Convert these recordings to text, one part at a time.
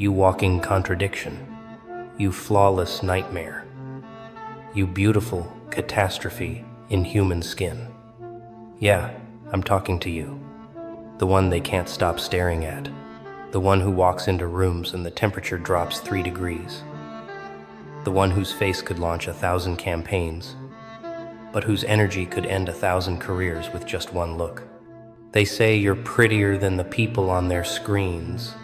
You walking contradiction. You flawless nightmare. You beautiful catastrophe in human skin. Yeah, I'm talking to you. The one they can't stop staring at. The one who walks into rooms and the temperature drops 3 degrees. The one whose face could launch 1,000 campaigns, but whose energy could end 1,000 careers with just one look. They say you're prettier than the people on their screens,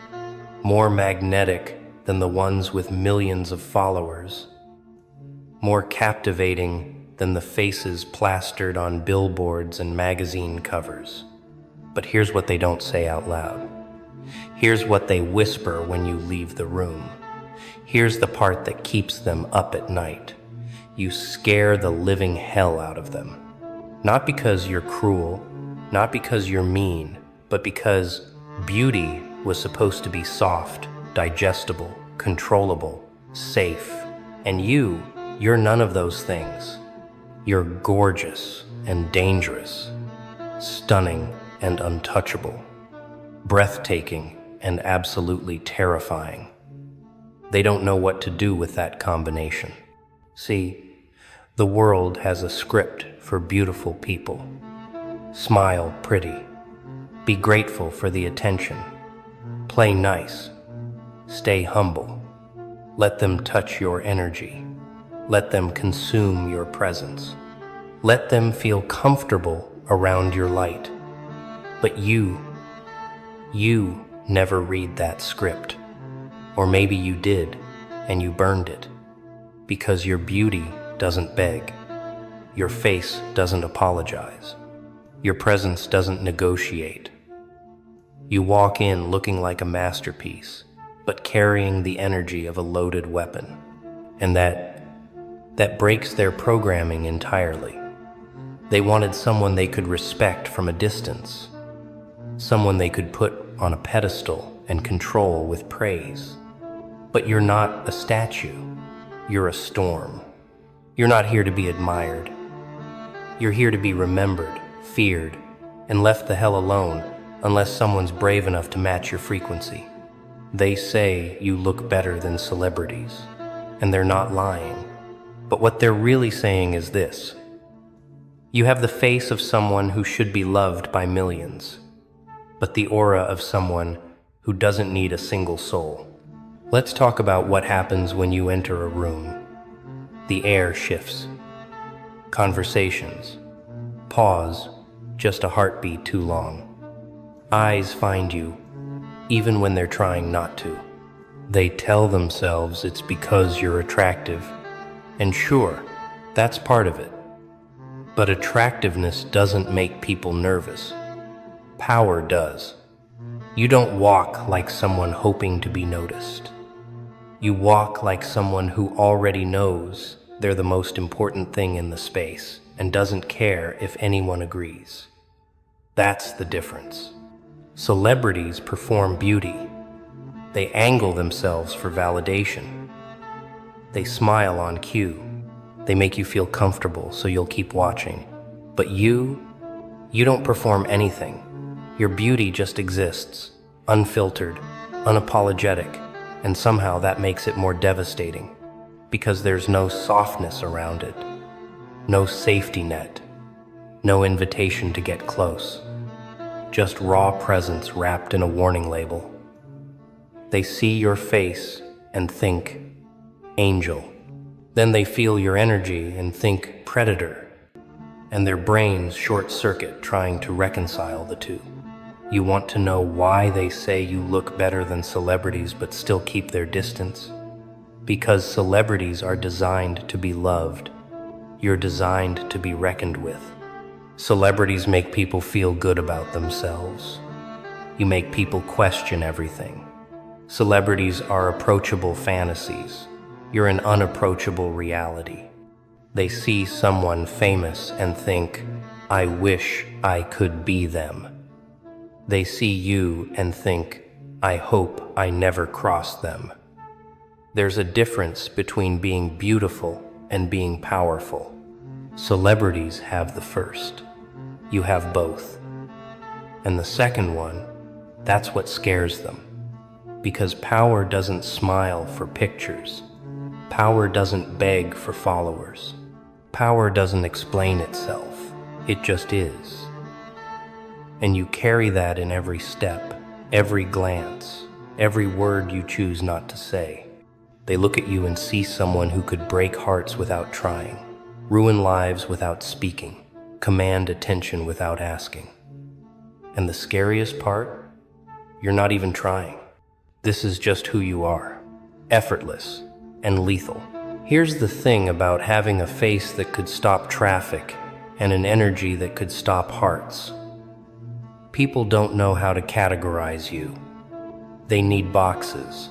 more magnetic than the ones with millions of followers, more captivating than the faces plastered on billboards and magazine covers. But here's what they don't say out loud. Here's what they whisper when you leave the room. Here's the part that keeps them up at night. You scare the living hell out of them. Not because you're cruel, not because you're mean, but because beauty was supposed to be soft, digestible, controllable, safe. And you're none of those things. You're gorgeous and dangerous, stunning and untouchable, breathtaking and absolutely terrifying. They don't know what to do with that combination. See, the world has a script for beautiful people. Smile pretty. Be grateful for the attention. Play nice. Stay humble. Let them touch your energy. Let them consume your presence. Let them feel comfortable around your light. But you never read that script. Or maybe you did, and you burned it. Because your beauty doesn't beg. Your face doesn't apologize. Your presence doesn't negotiate. You walk in looking like a masterpiece, but carrying the energy of a loaded weapon. And that breaks their programming entirely. They wanted someone they could respect from a distance. Someone they could put on a pedestal and control with praise. But you're not a statue. You're a storm. You're not here to be admired. You're here to be remembered, feared, and left the hell alone unless someone's brave enough to match your frequency. They say you look better than celebrities, and they're not lying. But what they're really saying is this. You have the face of someone who should be loved by millions, but the aura of someone who doesn't need a single soul. Let's talk about what happens when you enter a room. The air shifts. Conversations. Pause, just a heartbeat too long. Eyes find you, even when they're trying not to. They tell themselves it's because you're attractive. And sure, that's part of it. But attractiveness doesn't make people nervous. Power does. You don't walk like someone hoping to be noticed. You walk like someone who already knows they're the most important thing in the space and doesn't care if anyone agrees. That's the difference. Celebrities perform beauty. They angle themselves for validation. They smile on cue. They make you feel comfortable so you'll keep watching. But you don't perform anything. Your beauty just exists, unfiltered, unapologetic, and somehow that makes it more devastating, because there's no softness around it, no safety net, no invitation to get close, just raw presence wrapped in a warning label. They see your face and think, angel. Then they feel your energy and think, predator, and their brains short-circuit trying to reconcile the two. You want to know why they say you look better than celebrities but still keep their distance? Because celebrities are designed to be loved. You're designed to be reckoned with. Celebrities make people feel good about themselves. You make people question everything. Celebrities are approachable fantasies. You're an unapproachable reality. They see someone famous and think, I wish I could be them. They see you and think, I hope I never cross them. There's a difference between being beautiful and being powerful. Celebrities have the first. You have both. And the second one, that's what scares them. Because power doesn't smile for pictures. Power doesn't beg for followers. Power doesn't explain itself. It just is. And you carry that in every step, every glance, every word you choose not to say. They look at you and see someone who could break hearts without trying, ruin lives without speaking, command attention without asking. And the scariest part? You're not even trying. This is just who you are, effortless and lethal. Here's the thing about having a face that could stop traffic and an energy that could stop hearts. People don't know how to categorize you. They need boxes.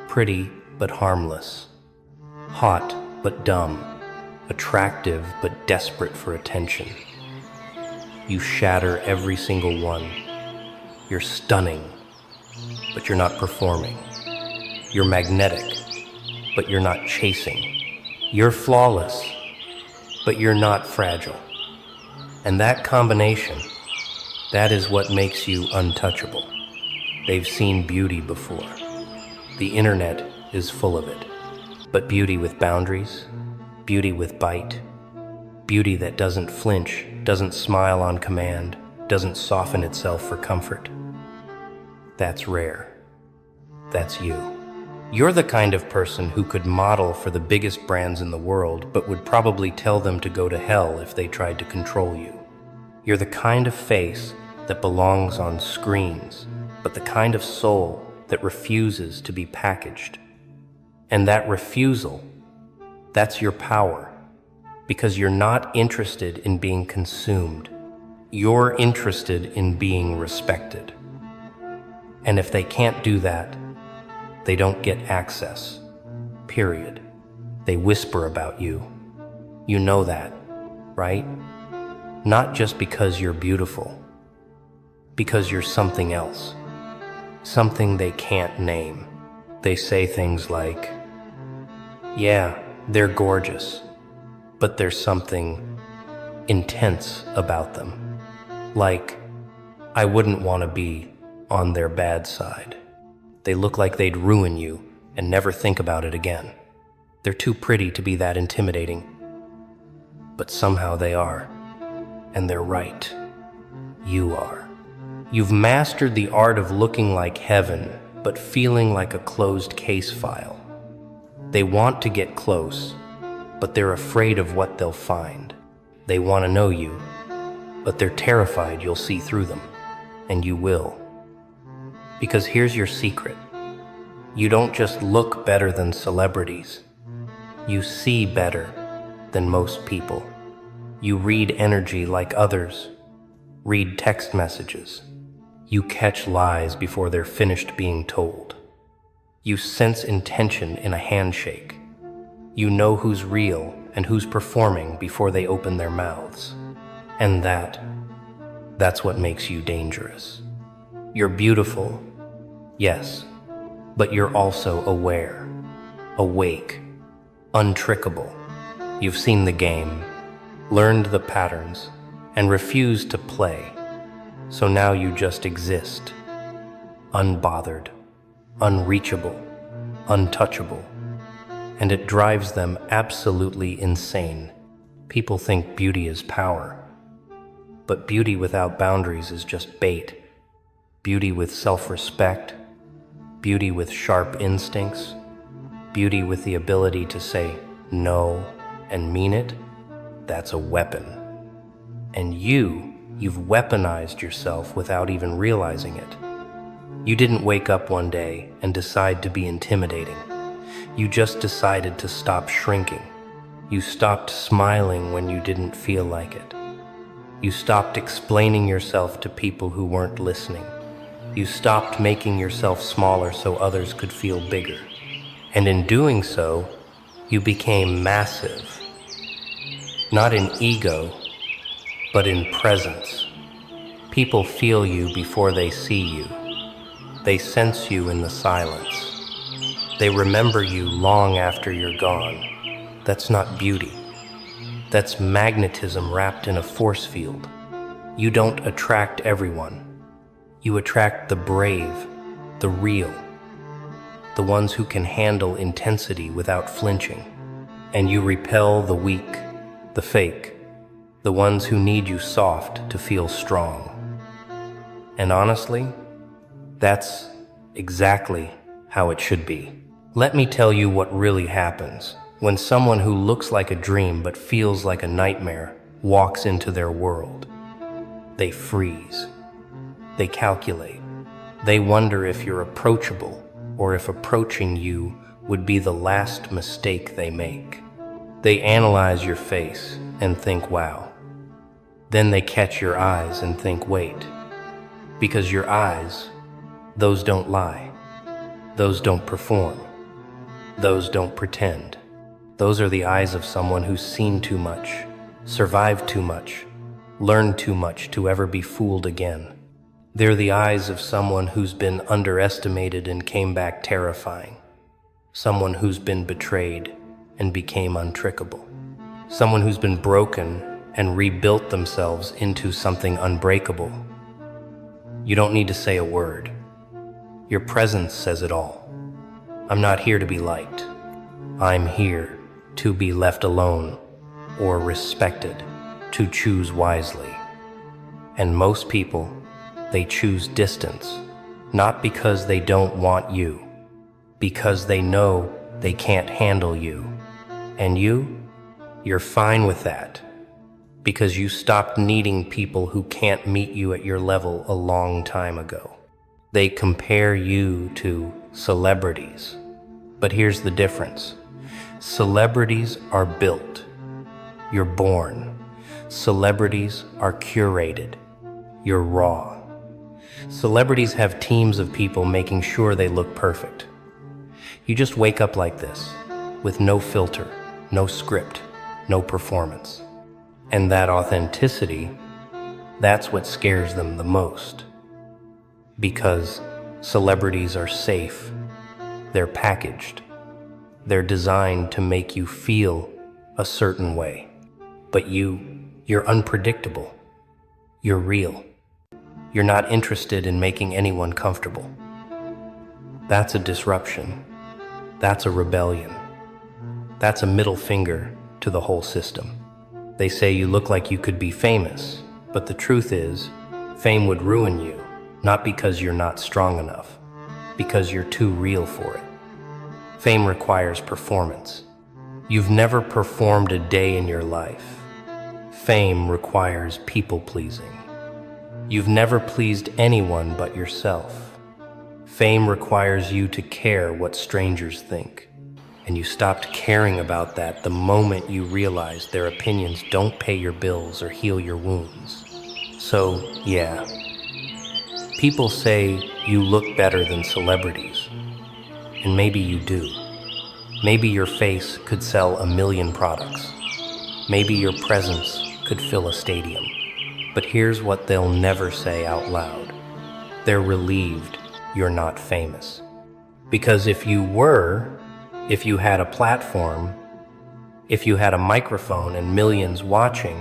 Pretty but harmless. Hot but dumb. Attractive but desperate for attention. You shatter every single one. You're stunning, but you're not performing. You're magnetic, but you're not chasing. You're flawless, but you're not fragile. And that combination, that is what makes you untouchable. They've seen beauty before. The internet is full of it. But beauty with boundaries, beauty with bite, beauty that doesn't flinch, doesn't smile on command, doesn't soften itself for comfort. That's rare. That's you. You're the kind of person who could model for the biggest brands in the world, but would probably tell them to go to hell if they tried to control you. You're the kind of face that belongs on screens, but the kind of soul that refuses to be packaged. And that refusal, that's your power, because you're not interested in being consumed. You're interested in being respected. And if they can't do that, they don't get access, period. They whisper about you. You know that, right? Not just because you're beautiful, because you're something else, something they can't name. They say things like, yeah, they're gorgeous, but there's something intense about them. Like, I wouldn't want to be on their bad side. They look like they'd ruin you and never think about it again. They're too pretty to be that intimidating. But somehow they are. And they're right. You are. You've mastered the art of looking like heaven, but feeling like a closed case file. They want to get close, but they're afraid of what they'll find. They want to know you, but they're terrified you'll see through them. And you will. Because here's your secret. You don't just look better than celebrities. You see better than most people. You read energy like others. Read text messages. You catch lies before they're finished being told. You sense intention in a handshake. You know who's real and who's performing before they open their mouths. And that's what makes you dangerous. You're beautiful, yes, but you're also aware, awake, untrickable. You've seen the game, learned the patterns, and refused to play. So now you just exist, unbothered, unreachable, untouchable. And it drives them absolutely insane. People think beauty is power. But beauty without boundaries is just bait. Beauty with self-respect, beauty with sharp instincts, beauty with the ability to say no and mean it, that's a weapon. And you've weaponized yourself without even realizing it. You didn't wake up one day and decide to be intimidating. You just decided to stop shrinking. You stopped smiling when you didn't feel like it. You stopped explaining yourself to people who weren't listening. You stopped making yourself smaller so others could feel bigger. And in doing so, you became massive. Not in ego, but in presence. People feel you before they see you. They sense you in the silence. They remember you long after you're gone. That's not beauty. That's magnetism wrapped in a force field. You don't attract everyone. You attract the brave, the real, the ones who can handle intensity without flinching. And you repel the weak, the fake, the ones who need you soft to feel strong. And honestly, that's exactly how it should be. Let me tell you what really happens when someone who looks like a dream but feels like a nightmare walks into their world. They freeze. They calculate. They wonder if you're approachable or if approaching you would be the last mistake they make. They analyze your face and think, wow. Then they catch your eyes and think, wait. Because your eyes, those don't lie. Those don't perform. Those don't pretend. Those are the eyes of someone who's seen too much, survived too much, learned too much to ever be fooled again. They're the eyes of someone who's been underestimated and came back terrifying. Someone who's been betrayed and became untrickable. Someone who's been broken and rebuilt themselves into something unbreakable. You don't need to say a word. Your presence says it all. I'm not here to be liked. I'm here to be left alone or respected, to choose wisely. And most people, they choose distance, not because they don't want you, because they know they can't handle you. And you're fine with that, because you stopped needing people who can't meet you at your level a long time ago. They compare you to celebrities. But here's the difference. Celebrities are built. You're born. Celebrities are curated. You're raw. Celebrities have teams of people making sure they look perfect. You just wake up like this, with no filter, no script, no performance. And that authenticity, that's what scares them the most. Because celebrities are safe. They're packaged. They're designed to make you feel a certain way. But you're unpredictable. You're real. You're not interested in making anyone comfortable. That's a disruption. That's a rebellion. That's a middle finger to the whole system. They say you look like you could be famous, but the truth is, fame would ruin you, not because you're not strong enough, because you're too real for it. Fame requires performance. You've never performed a day in your life. Fame requires people-pleasing. You've never pleased anyone but yourself. Fame requires you to care what strangers think. And you stopped caring about that the moment you realized their opinions don't pay your bills or heal your wounds. So, yeah. People say you look better than celebrities. And maybe you do. Maybe your face could sell 1 million products. Maybe your presence could fill a stadium. But here's what they'll never say out loud. They're relieved you're not famous. Because if you were, if you had a platform, if you had a microphone and millions watching,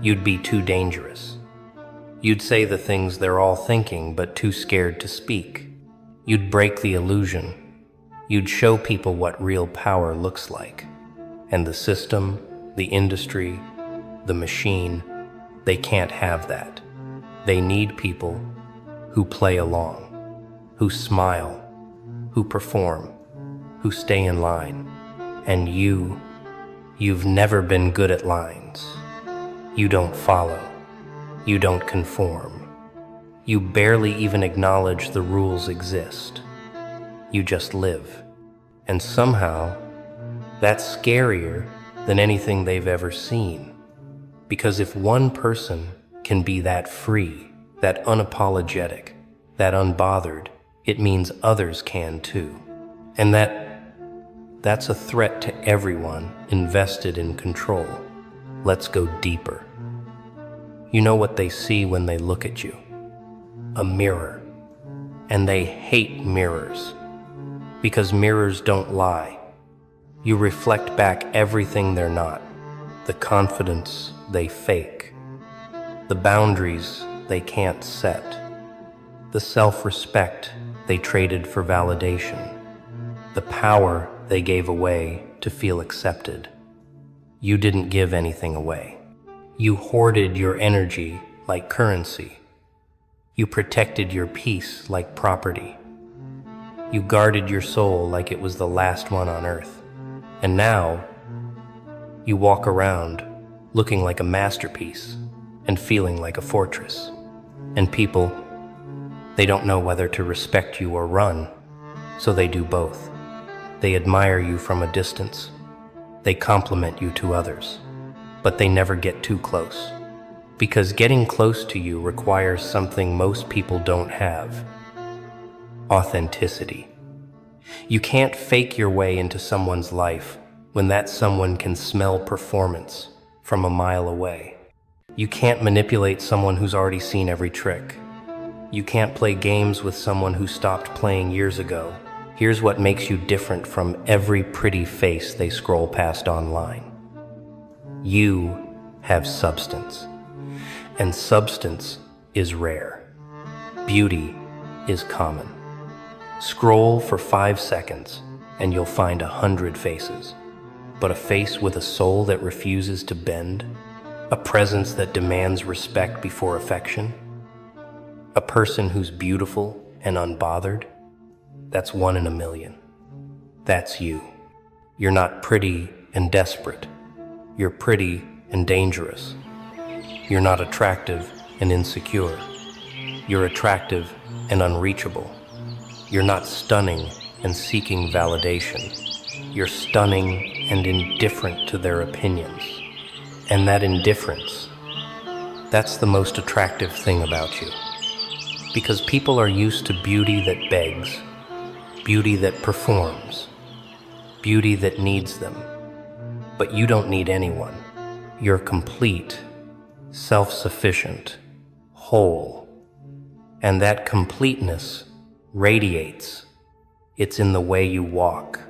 you'd be too dangerous. You'd say the things they're all thinking but too scared to speak. You'd break the illusion. You'd show people what real power looks like. And the system, the industry, the machine, they can't have that. They need people who play along, who smile, who perform, who stay in line. And you've never been good at lines. You don't follow. You don't conform. You barely even acknowledge the rules exist. You just live. And somehow, that's scarier than anything they've ever seen. Because if one person can be that free, that unapologetic, that unbothered, it means others can too. And that's a threat to everyone invested in control. Let's go deeper. You know what they see when they look at you? A mirror. And they hate mirrors. Because mirrors don't lie. You reflect back everything they're not. The confidence they fake. The boundaries they can't set. The self-respect they traded for validation. the power they gave away to feel accepted. You didn't give anything away. You hoarded your energy like currency. You protected your peace like property. You guarded your soul like it was the last one on earth. And now, you walk around looking like a masterpiece and feeling like a fortress. And people, they don't know whether to respect you or run, so they do both. They admire you from a distance. They compliment you to others, but they never get too close. Because getting close to you requires something most people don't have: authenticity. You can't fake your way into someone's life when that someone can smell performance from a mile away. You can't manipulate someone who's already seen every trick. You can't play games with someone who stopped playing years ago. Here's what makes you different from every pretty face they scroll past online. You have substance, and substance is rare. Beauty is common. Scroll for 5 seconds and you'll find 100 faces. But a face with a soul that refuses to bend, a presence that demands respect before affection, a person who's beautiful and unbothered, that's 1 in a million. That's you. You're not pretty and desperate. You're pretty and dangerous. You're not attractive and insecure. You're attractive and unreachable. You're not stunning and seeking validation. You're stunning and indifferent to their opinions. And that indifference, that's the most attractive thing about you. Because people are used to beauty that begs, beauty that performs, beauty that needs them. But you don't need anyone. You're complete, self-sufficient, whole. And that completeness radiates. It's in the way you walk,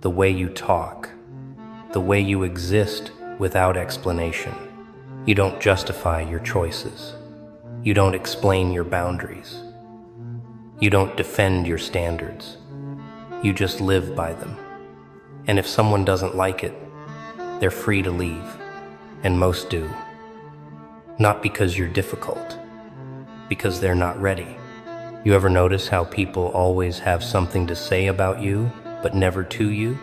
the way you talk, the way you exist without explanation. You don't justify your choices. You don't explain your boundaries. You don't defend your standards. You just live by them. And if someone doesn't like it, they're free to leave, and most do. Not because you're difficult, because they're not ready. You ever notice how people always have something to say about you, but never to you?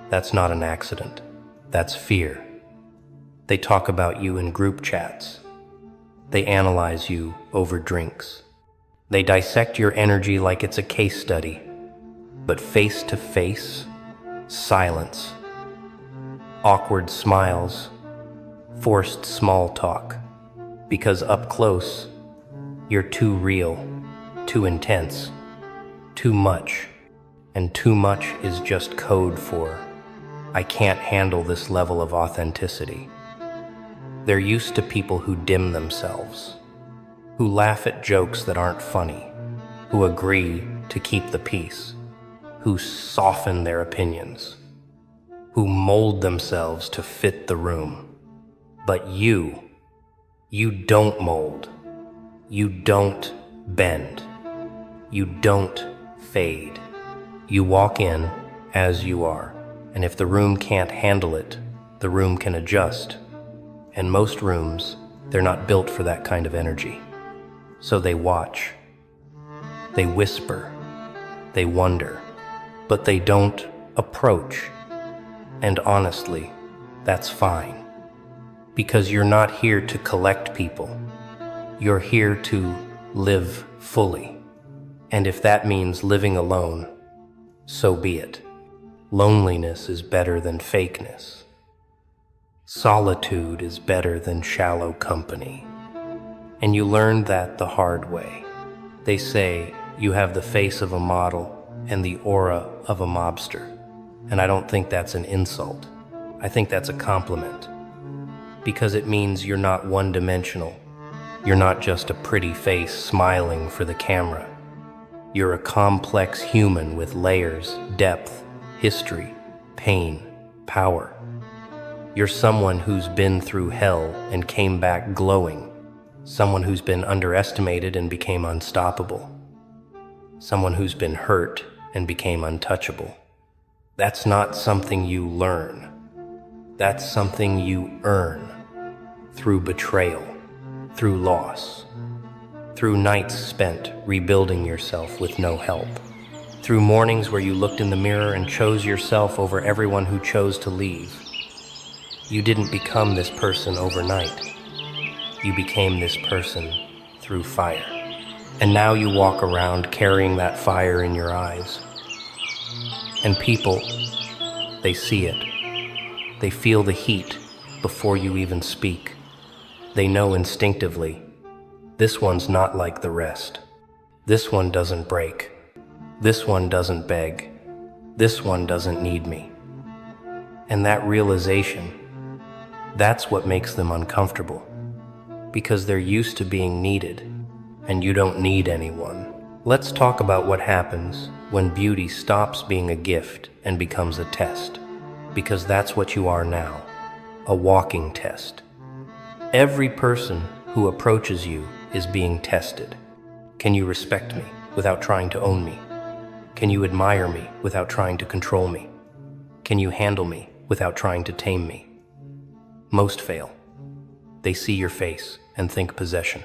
That's not an accident. That's fear. They talk about you in group chats. They analyze you over drinks. They dissect your energy like it's a case study. But face to face, silence. Awkward smiles, forced small talk. Because up close, you're too real, too intense, too much. And too much is just code for, I can't handle this level of authenticity. They're used to people who dim themselves, who laugh at jokes that aren't funny, who agree to keep the peace, who soften their opinions, who mold themselves to fit the room. But you don't mold. You don't bend. You don't fade. You walk in as you are, and if the room can't handle it, the room can adjust. And most rooms, they're not built for that kind of energy. So they watch, they whisper, they wonder, but they don't approach. And honestly, that's fine. Because you're not here to collect people. You're here to live fully. And if that means living alone, so be it. Loneliness is better than fakeness. Solitude is better than shallow company. And you learn that the hard way. They say you have the face of a model and the aura of a mobster. And I don't think that's an insult. I think that's a compliment. Because it means you're not one-dimensional. You're not just a pretty face smiling for the camera. You're a complex human with layers, depth, history, pain, power. You're someone who's been through hell and came back glowing. Someone who's been underestimated and became unstoppable. Someone who's been hurt and became untouchable. That's not something you learn. That's something you earn through betrayal, through loss, through nights spent rebuilding yourself with no help, through mornings where you looked in the mirror and chose yourself over everyone who chose to leave. You didn't become this person overnight. You became this person through fire. And now you walk around carrying that fire in your eyes. And people, they see it. They feel the heat before you even speak. They know instinctively, this one's not like the rest. This one doesn't break. This one doesn't beg. This one doesn't need me. And that realization, that's what makes them uncomfortable. Because they're used to being needed, and you don't need anyone. Let's talk about what happens when beauty stops being a gift and becomes a test. Because that's what you are now, a walking test. Every person who approaches you is being tested. Can you respect me without trying to own me? Can you admire me without trying to control me? Can you handle me without trying to tame me? Most fail. They see your face and think possession.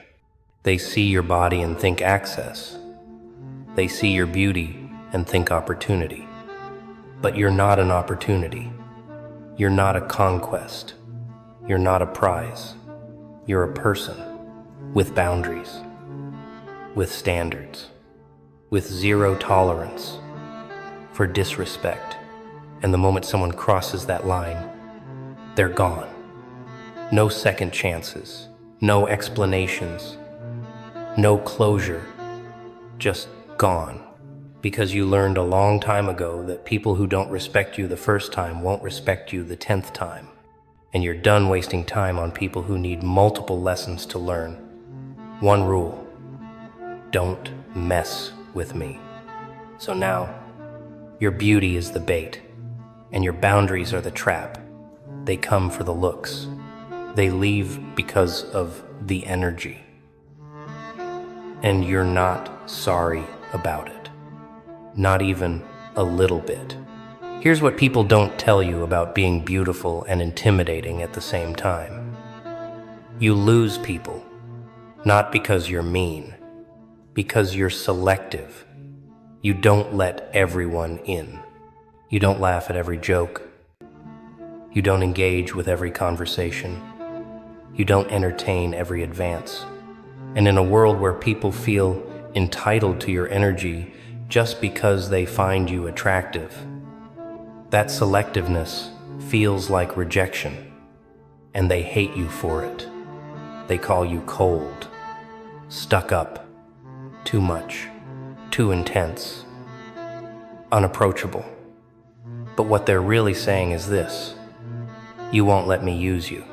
They see your body and think access. They see your beauty and think opportunity. But you're not an opportunity. You're not a conquest. You're not a prize. You're a person with boundaries, with standards, with zero tolerance for disrespect. And the moment someone crosses that line, they're gone. No second chances, no explanations, no closure, just gone. Because you learned a long time ago that people who don't respect you the first time won't respect you the 10th time. And you're done wasting time on people who need multiple lessons to learn. One rule: don't mess with me. So now, your beauty is the bait, and your boundaries are the trap. They come for the looks. They leave because of the energy. And you're not sorry about it. Not even a little bit. Here's what people don't tell you about being beautiful and intimidating at the same time. You lose people, not because you're mean, because you're selective. You don't let everyone in. You don't laugh at every joke. You don't engage with every conversation. You don't entertain every advance. And in a world where people feel entitled to your energy just because they find you attractive, that selectiveness feels like rejection, and they hate you for it. They call you cold, stuck up, too much, too intense, unapproachable. But what they're really saying is this: you won't let me use you.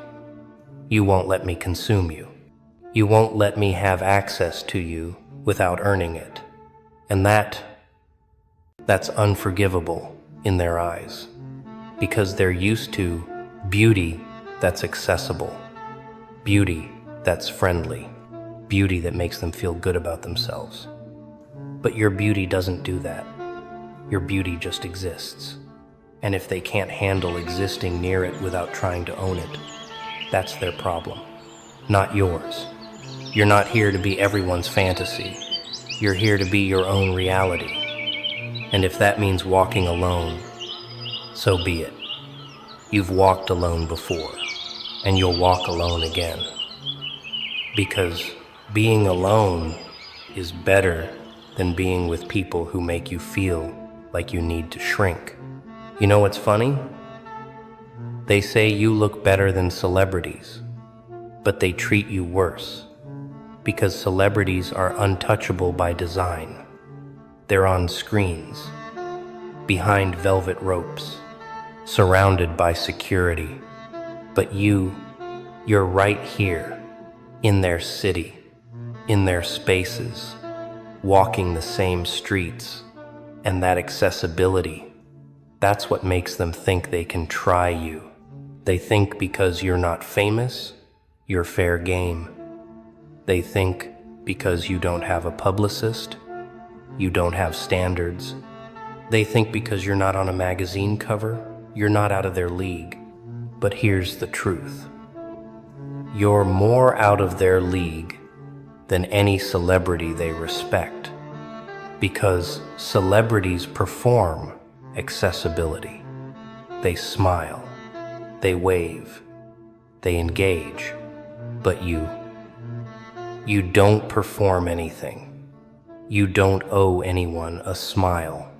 You won't let me consume you. You won't let me have access to you without earning it. And that's unforgivable in their eyes, because they're used to beauty that's accessible, beauty that's friendly, beauty that makes them feel good about themselves. But your beauty doesn't do that. Your beauty just exists. And if they can't handle existing near it without trying to own it, that's their problem, not yours. You're not here to be everyone's fantasy. You're here to be your own reality. And if that means walking alone, so be it. You've walked alone before, and you'll walk alone again. Because being alone is better than being with people who make you feel like you need to shrink. You know what's funny? They say you look better than celebrities, but they treat you worse. Because celebrities are untouchable by design. They're on screens, behind velvet ropes, surrounded by security. But you're right here, in their city, in their spaces, walking the same streets. And that accessibility, that's what makes them think they can try you. They think because you're not famous, you're fair game. They think because you don't have a publicist, you don't have standards, They think because you're not on a magazine cover, you're not out of their league. But here's the truth. You're more out of their league than any celebrity they respect, because celebrities perform accessibility. They smile, they wave, they engage, but you don't perform anything. You don't owe anyone a smile